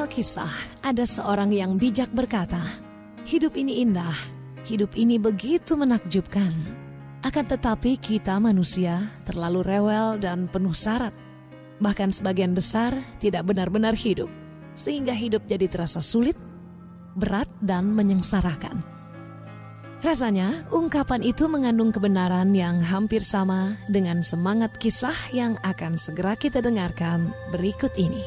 Alkisah ada seorang yang bijak berkata, hidup ini indah, hidup ini begitu menakjubkan. Akan tetapi kita manusia terlalu rewel dan penuh syarat. Bahkan sebagian besar tidak benar-benar hidup, sehingga hidup jadi terasa sulit, berat dan menyengsarakan. Rasanya ungkapan itu mengandung kebenaran yang hampir sama dengan semangat kisah yang akan segera kita dengarkan berikut ini.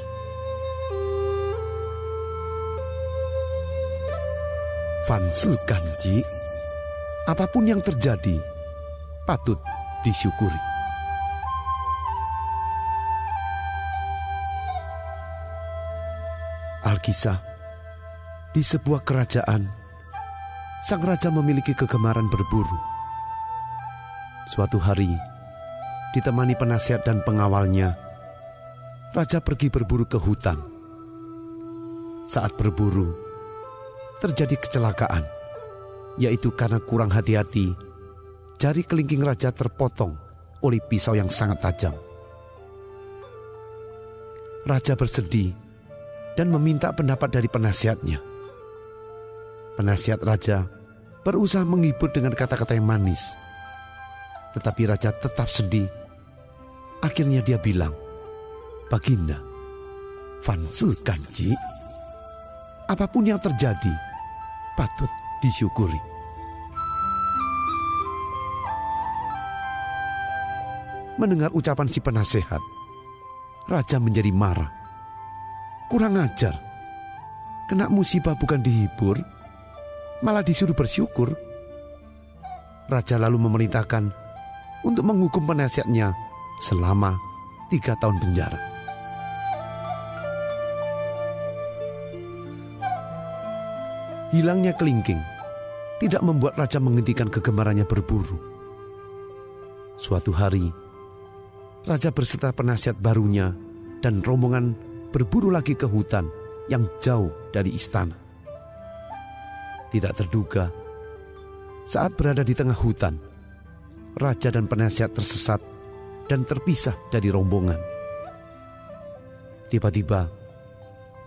Fansi Ganji, apapun yang terjadi, patut disyukuri. Alkisah, di sebuah kerajaan, sang raja memiliki kegemaran berburu. Suatu hari, ditemani penasihat dan pengawalnya, raja pergi berburu ke hutan. Saat berburu, terjadi kecelakaan, yaitu karena kurang hati-hati, jari kelingking raja terpotong oleh pisau yang sangat tajam. Raja bersedih dan meminta pendapat dari penasihatnya. Penasihat raja berusaha menghibur dengan kata-kata yang manis, tetapi raja tetap sedih. Akhirnya dia bilang, "Baginda, Fansi Ganji, apapun yang terjadi, patut disyukuri." Mendengar ucapan si penasehat, raja menjadi marah. Kurang ajar, kena musibah bukan dihibur, malah disuruh bersyukur. Raja lalu memerintahkan untuk menghukum penasihatnya selama 3 tahun penjara. Hilangnya kelingking tidak membuat raja menghentikan kegemarannya berburu. Suatu hari, raja beserta penasihat barunya dan rombongan berburu lagi ke hutan yang jauh dari istana. Tidak terduga, saat berada di tengah hutan, raja dan penasihat tersesat dan terpisah dari rombongan. Tiba-tiba,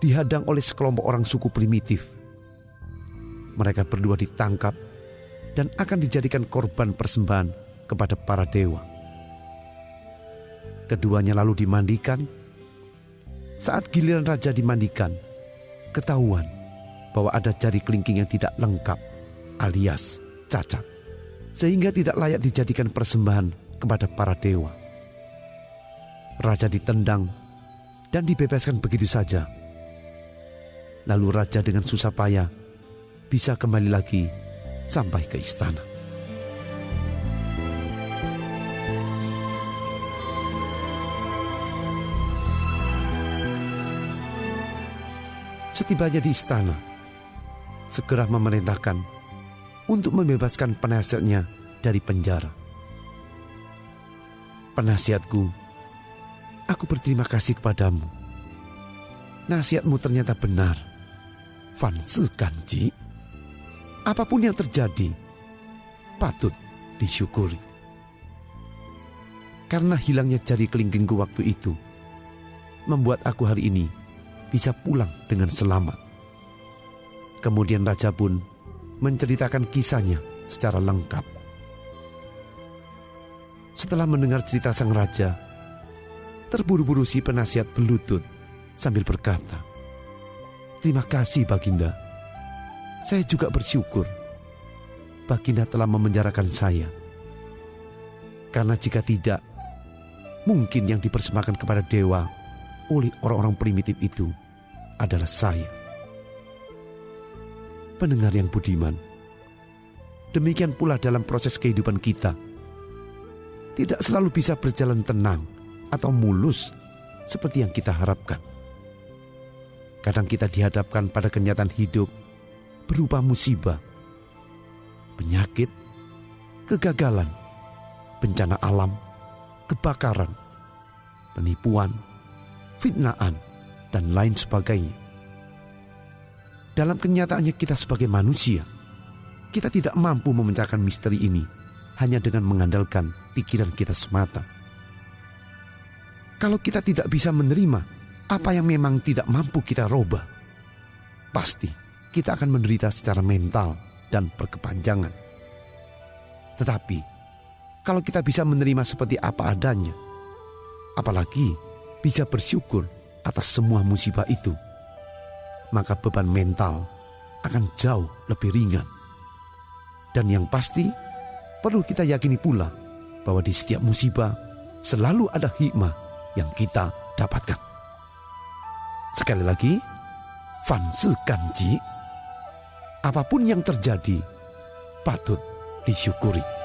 dihadang oleh sekelompok orang suku primitif. Mereka berdua ditangkap dan akan dijadikan korban persembahan kepada para dewa. Keduanya lalu dimandikan. Saat giliran raja dimandikan, ketahuan bahwa ada jari kelingking yang tidak lengkap alias cacat, sehingga tidak layak dijadikan persembahan kepada para dewa. Raja ditendang dan dibebaskan begitu saja. Lalu raja dengan susah payah bisa kembali lagi sampai ke istana. Setibanya di istana, segera memerintahkan untuk membebaskan penasihatnya dari penjara. "Penasihatku, aku berterima kasih kepadamu. Nasihatmu ternyata benar, Fansi Ganji. Apapun yang terjadi, patut disyukuri. Karena hilangnya jari kelingkingku waktu itu, membuat aku hari ini bisa pulang dengan selamat." Kemudian raja pun menceritakan kisahnya secara lengkap. Setelah mendengar cerita sang raja, terburu-buru si penasihat berlutut sambil berkata, "Terima kasih Baginda. Saya juga bersyukur Baginda telah memenjarakan saya. Karena jika tidak, mungkin yang dipersembahkan kepada dewa oleh orang-orang primitif itu adalah saya." Pendengar yang budiman, demikian pula dalam proses kehidupan kita. Tidak selalu bisa berjalan tenang atau mulus seperti yang kita harapkan. Kadang kita dihadapkan pada kenyataan hidup berupa musibah, penyakit, kegagalan, bencana alam, kebakaran, penipuan, fitnaan, dan lain sebagainya. Dalam kenyataannya kita sebagai manusia, kita tidak mampu memecahkan misteri ini hanya dengan mengandalkan pikiran kita semata. Kalau kita tidak bisa menerima apa yang memang tidak mampu kita robah, pasti kita akan menderita secara mental dan berkepanjangan. Tetapi, kalau kita bisa menerima seperti apa adanya, apalagi bisa bersyukur atas semua musibah itu, maka beban mental akan jauh lebih ringan. Dan yang pasti, perlu kita yakini pula bahwa di setiap musibah selalu ada hikmah yang kita dapatkan. Sekali lagi, Fan Si Ganji, apapun yang terjadi patut disyukuri.